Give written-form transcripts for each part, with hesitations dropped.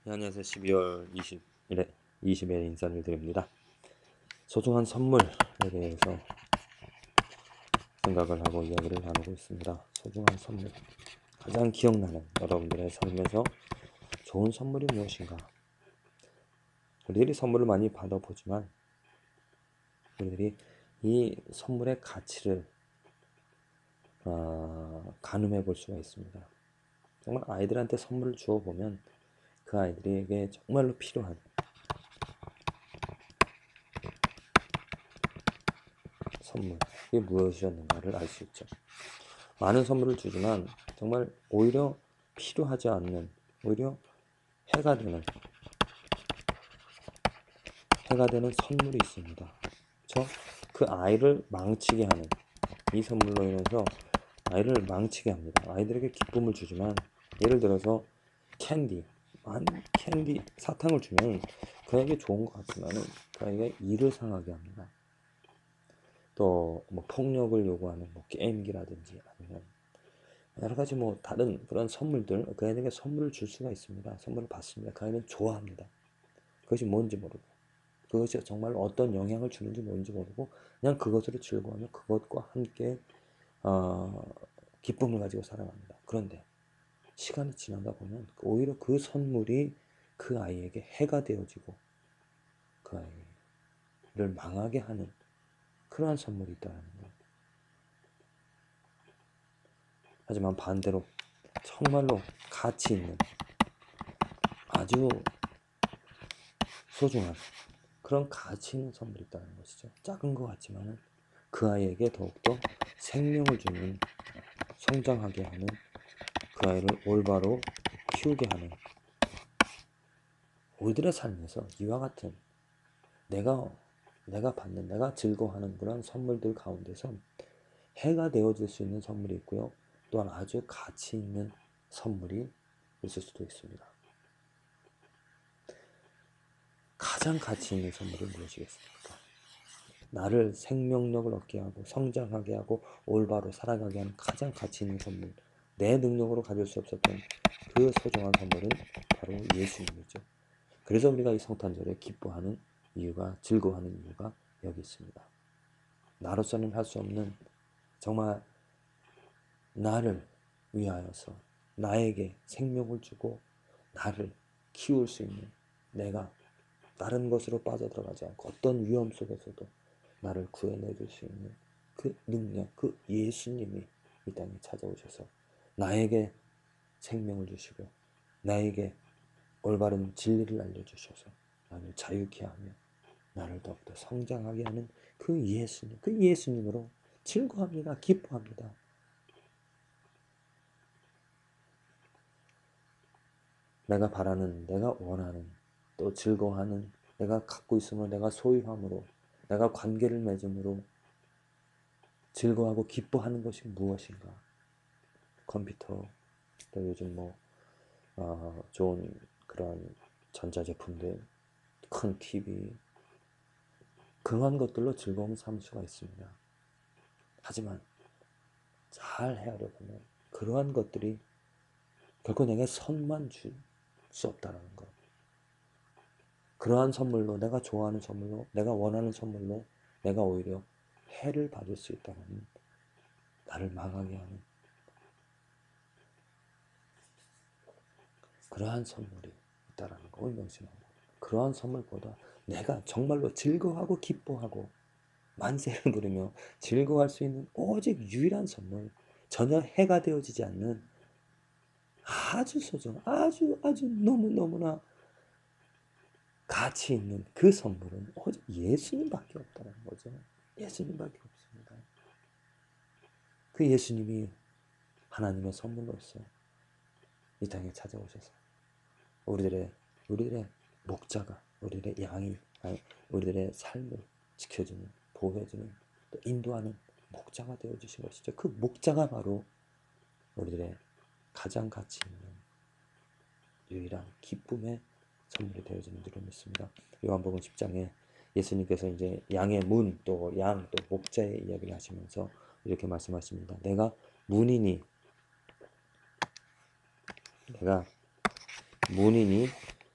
네, 안녕하세요. 12월 20일 인사를 드립니다. 소중한 선물에 대해서 생각을 하고 이야기를 나누고 있습니다. 소중한 선물. 가장 기억나는 여러분들의 삶에서 좋은 선물이 무엇인가? 우리들이 선물을 많이 받아보지만 우리들이 이 선물의 가치를 가늠해 볼 수가 있습니다. 정말 아이들한테 선물을 주어 보면 그 아이들에게 정말로 필요한 선물, 이게 무엇이었는가를 알 수 있죠. 많은 선물을 주지만 정말 오히려 필요하지 않는, 오히려 해가 되는 선물이 있습니다. 그 아이를 망치게 하는, 이 선물로 인해서 아이를 망치게 합니다. 아이들에게 기쁨을 주지만, 예를 들어서 캔디, 사탕을 주면 그에게 좋은 것 같지만은 그에게 이를 상하게 합니다. 또 뭐 폭력을 요구하는 뭐 게임기라든지 아니면 여러 가지 뭐 다른 그런 선물들, 그 아이에게 선물을 줄 수가 있습니다. 선물을 받습니다. 그 아이는 좋아합니다. 그것이 뭔지 모르고, 그것이 정말 어떤 영향을 주는지 뭔지 모르고, 그냥 그것으로 즐거워하며 그것과 함께 어, 기쁨을 가지고 살아갑니다. 그런데 시간이 지나다 보면 오히려 그 선물이 그 아이에게 해가 되어지고 그 아이를 망하게 하는 그러한 선물이 있다는 거예요. 하지만 반대로 정말로 가치 있는, 아주 소중한 그런 가치 있는 선물이 있다는 것이죠. 작은 것 같지만 그 아이에게 더욱더 생명을 주는, 성장하게 하는, 그 아이를 올바로 키우게 하는, 우리들의 삶에서 이와 같은 내가 즐거워하는 그런 선물들 가운데서 해가 되어줄 수 있는 선물이 있고요. 또한 아주 가치 있는 선물이 있을 수도 있습니다. 가장 가치 있는 선물은 무엇이겠습니까? 나를 생명력을 얻게 하고 성장하게 하고 올바로 살아가게 하는 가장 가치 있는 선물, 내 능력으로 가질 수 없었던 그 소중한 선물은 바로 예수님이죠. 그래서 우리가 이 성탄절에 기뻐하는 이유가, 즐거워하는 이유가 여기 있습니다. 나로서는 할 수 없는, 정말 나를 위하여서 나에게 생명을 주고 나를 키울 수 있는, 내가 다른 것으로 빠져들어가지 않고 어떤 위험 속에서도 나를 구해내줄 수 있는 그 능력, 그 예수님이 이 땅에 찾아오셔서 나에게 생명을 주시고 나에게 올바른 진리를 알려주셔서 나를 자유케 하며 나를 더욱더 성장하게 하는 그 예수님, 그 예수님으로 즐거워합니다. 기뻐합니다. 내가 바라는, 내가 원하는, 또 즐거워하는, 내가 갖고 있음으로, 내가 소유함으로, 내가 관계를 맺음으로 즐거워하고 기뻐하는 것이 무엇인가? 컴퓨터, 또 요즘 좋은 그런 전자제품들, 큰 TV, 그러한 것들로 즐거움을 삼을 수가 있습니다. 하지만 잘 헤아려 보면 그러한 것들이 결코 내게 선만 줄 수 없다는 것. 그러한 선물로, 내가 좋아하는 선물로, 내가 원하는 선물로 내가 오히려 해를 받을 수 있다는, 나를 망하게 하는 그러한 선물이 있다는 걸 명심하고, 그러한 선물보다 내가 정말로 즐거워하고 기뻐하고 만세를 부르며 즐거워할 수 있는 오직 유일한 선물, 전혀 해가 되어지지 않는 아주 소중한, 아주 너무너무나 가치 있는 그 선물은 오직 예수님밖에 없다는 거죠. 예수님밖에 없습니다. 그 예수님이 하나님의 선물로서 이 땅에 찾아오셔서 우리들의 목자가, 우리들의 양이, 우리들의 삶을 지켜주는, 보호해주는, 또 인도하는 목자가 되어주신 것이죠. 그 목자가 바로 우리들의 가장 가치 있는 유일한 기쁨의 선물이 되어지는 줄로 믿습니다. 요한복음 10장에 예수님께서 이제 양의 문, 또 양, 또 목자의 이야기를 하시면서 이렇게 말씀하십니다. 내가 문이니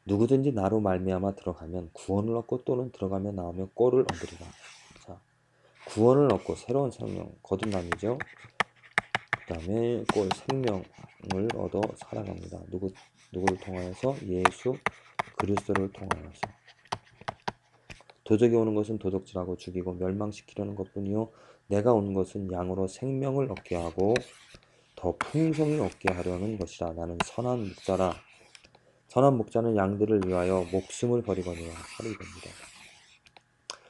누구든지 나로 말미암아 들어가면 구원을 얻고 또는 들어가며 나오며 꼴을 얻으리라. 자, 구원을 얻고 새로운 생명, 거듭남이죠. 그 다음에 꼴 생명을 얻어 살아갑니다. 누구를 통하여서? 예수 그리스도를 통하여서. 도적이 오는 것은 도적질하고 죽이고 멸망시키려는 것뿐이요 내가 온 것은 양으로 생명을 얻게 하고 더 풍성히 얻게 하려는 것이라. 나는 선한 목자라. 선한 목자는 양들을 위하여 목숨을 버리거니와. 바로 이겁니다.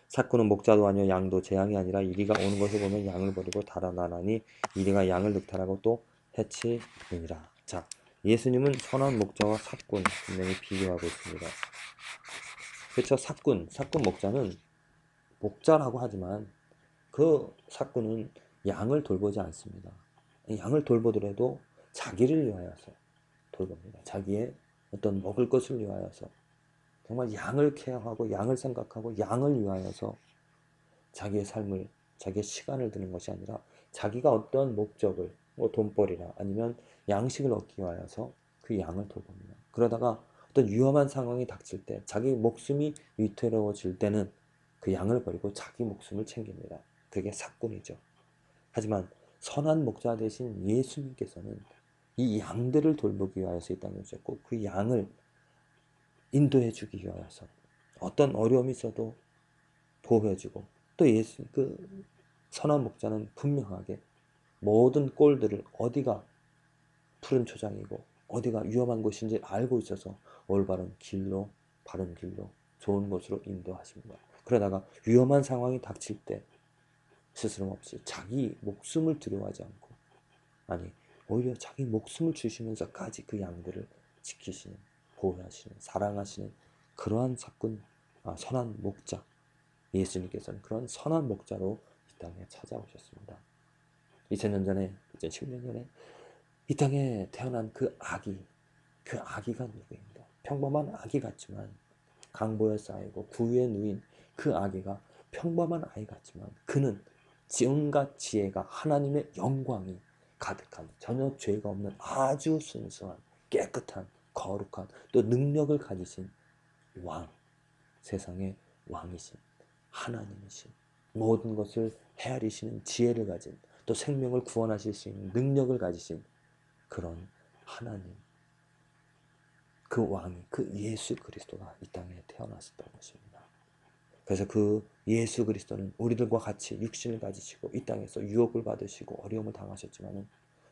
삭구는 목자도 아니요 양도 제 양이 아니라 이리가 오는 것을 보면 양을 버리고 달아나나니 이리가 양을 늑탈하고 또 해치느니라. 자, 예수님은 선한 목자와 삭군 분명히 비교하고 있습니다. 그렇죠? 삭군 목자는 목자라고 하지만 그 삭군은 양을 돌보지 않습니다. 양을 돌보더라도 자기를 위하여서 돌봅니다. 자기의 어떤 먹을 것을 위하여서 정말 양을 케어하고 양을 생각하고 양을 위하여서 자기의 삶을 자기의 시간을 드는 것이 아니라 자기가 어떤 목적을 뭐 돈벌이나 아니면 양식을 얻기 위하여서 그 양을 돌봅니다. 그러다가 어떤 위험한 상황이 닥칠 때 자기 목숨이 위태로워질 때는 그 양을 버리고 자기 목숨을 챙깁니다. 그게 삭군이죠. 하지만 선한 목자 대신 예수님께서는 이 양들을 돌보기 위하여서 이 땅에 오셨고 그 양을 인도해 주기 위하여서 어떤 어려움이 있어도 보호해주고 또 그 선한 목자는 분명하게 모든 꼴들을 어디가 푸른 초장이고 어디가 위험한 곳인지 알고 있어서 올바른 길로 바른 길로 좋은 곳으로 인도하십니다. 그러다가 위험한 상황이 닥칠 때 스스럼 없이 자기 목숨을 두려워하지 않고 아니 오히려 자기 목숨을 주시면서까지 그 양들을 지키시는 보호하시는 사랑하시는 그러한 선한 목자 예수님께서는 그런 선한 목자로 이 땅에 찾아오셨습니다. 2000년 전에 2010년 전에 이 땅에 태어난 그 아기가 누구입니까? 평범한 아기 같지만 강보에 쌓이고 구유에 누인 그 아기가 평범한 아이 같지만 그는 지음과 지혜가 하나님의 영광이 가득한 전혀 죄가 없는 아주 순수한 깨끗한 거룩한 또 능력을 가지신 왕 세상의 왕이신 하나님이신 모든 것을 헤아리시는 지혜를 가진 또 생명을 구원하실 수 있는 능력을 가지신 그런 하나님 그 왕이 그 예수 그리스도가 이 땅에 태어나셨던 것입니다. 그래서 그 예수 그리스도는 우리들과 같이 육신을 가지시고 이 땅에서 유혹을 받으시고 어려움을 당하셨지만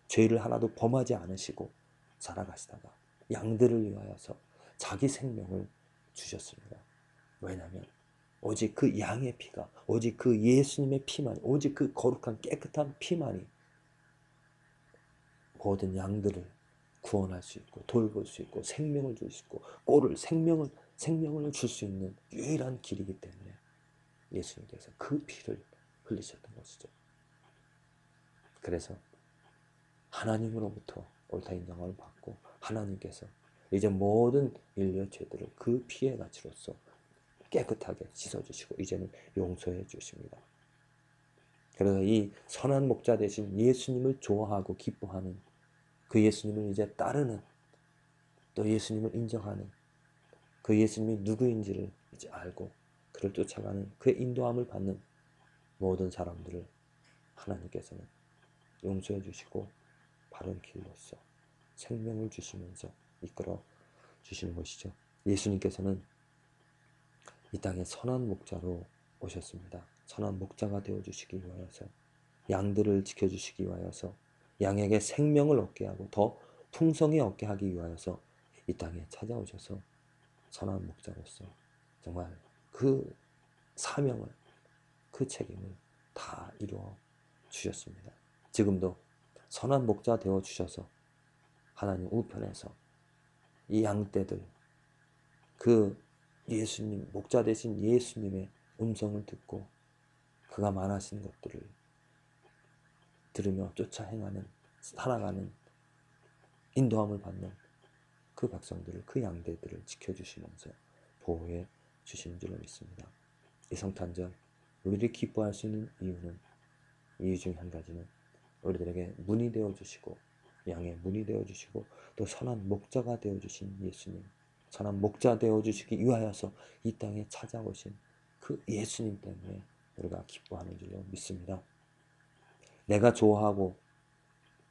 죄를 하나도 범하지 않으시고 살아가시다가 양들을 위하여서 자기 생명을 주셨습니다. 왜냐하면 오직 그 양의 피가 오직 그 예수님의 피만이 오직 그 거룩한 깨끗한 피만이 모든 양들을 구원할 수 있고 돌볼 수 있고 생명을 줄 수 있고 생명을 줄 수 있는 유일한 길이기 때문에 예수님께서 그 피를 흘리셨던 것이죠. 그래서 하나님으로부터 옳다 인정을 받고 하나님께서 이제 모든 인류의 죄들을 그 피의 가치로서 깨끗하게 씻어주시고 이제는 용서해 주십니다. 그래서 이 선한 목자 대신 예수님을 좋아하고 기뻐하는 그 예수님을 이제 따르는 또 예수님을 인정하는 그 예수님이 누구인지를 이제 알고 그를 쫓아가는 그의 인도함을 받는 모든 사람들을 하나님께서는 용서해 주시고 바른 길로서 생명을 주시면서 이끌어 주시는 것이죠. 예수님께서는 이 땅에 선한 목자로 오셨습니다. 선한 목자가 되어주시기 위하여서 양들을 지켜주시기 위하여서 양에게 생명을 얻게 하고 더 풍성히 얻게 하기 위하여서 이 땅에 찾아오셔서 선한 목자로서 정말 그 사명을 그 책임을 다 이루어 주셨습니다. 지금도 선한 목자 되어 주셔서 하나님 우편에서 이 양떼들 그 예수님 목자 되신 예수님의 음성을 듣고 그가 말하신 것들을 들으며 쫓아 행하는 살아가는 인도함을 받는 그 백성들을 그 양떼들을 지켜주시면서 보호해 주시는 줄로 믿습니다. 이 성탄절 우리들이 기뻐할 수 있는 이유 중 한 가지는 우리들에게 문이 되어 주시고 양의 문이 되어 주시고 또 선한 목자가 되어 주신 예수님 선한 목자 되어주시기 위하여서 이 땅에 찾아오신 그 예수님 때문에 우리가 기뻐하는 줄로 믿습니다. 내가 좋아하고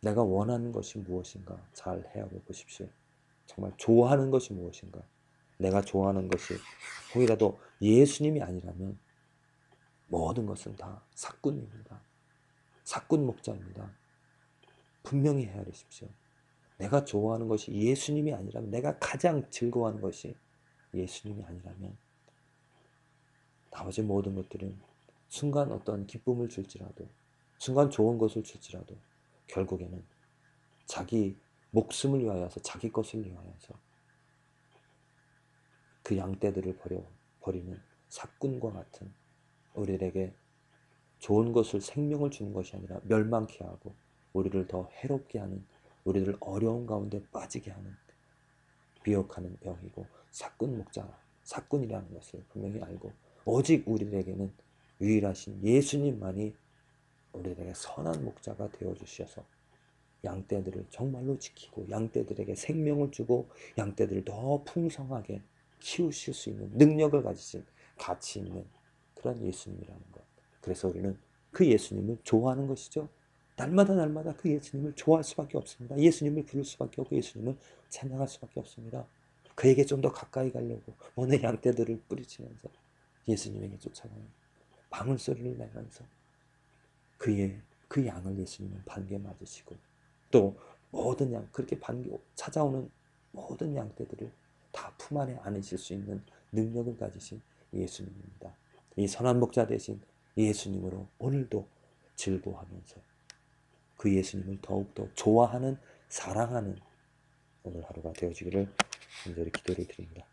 내가 원하는 것이 무엇인가 잘 헤아려 보십시오. 정말 좋아하는 것이 무엇인가? 내가 좋아하는 것이 혹이라도 예수님이 아니라면 모든 것은 다 사꾼입니다. 사꾼 목자입니다. 분명히 헤아리십시오. 내가 좋아하는 것이 예수님이 아니라면, 내가 가장 즐거워하는 것이 예수님이 아니라면 나머지 모든 것들은 순간 어떤 기쁨을 줄지라도, 순간 좋은 것을 줄지라도 결국에는 자기 목숨을 위하여서, 자기 것을 위하여서 그 양떼들을 버리는 사꾼과 같은, 우리들에게 좋은 것을, 생명을 주는 것이 아니라 멸망케 하고 우리를 더 해롭게 하는, 우리를 어려운 가운데 빠지게 하는 미혹하는 영이고 사꾼 목자, 사꾼이라는 것을 분명히 알고, 오직 우리들에게는 유일하신 예수님만이 우리들에게 선한 목자가 되어주셔서 양떼들을 정말로 지키고 양떼들에게 생명을 주고 양떼들을 더 풍성하게 키우실 수 있는 능력을 가지신, 가치 있는 그런 예수님이라는 것. 그래서 우리는 그 예수님을 좋아하는 것이죠. 날마다 그 예수님을 좋아할 수밖에 없습니다. 예수님을 부를 수밖에 없고 예수님을 찬양할 수밖에 없습니다. 그에게 좀 더 가까이 가려고 오늘 양떼들을 뿌리치면서 예수님에게 쫓아가는 방울소리를 내면서 그 양을 예수님은 반겨 맞으시고, 또 모든 양, 그렇게 찾아오는 모든 양떼들을 다 품 안에 안으실 수 있는 능력을 가지신 예수님입니다. 이 선한 목자 되신 예수님으로 오늘도 즐거워하면서 그 예수님을 더욱더 좋아하는, 사랑하는 오늘 하루가 되어지기를 간절히 기도를 드립니다.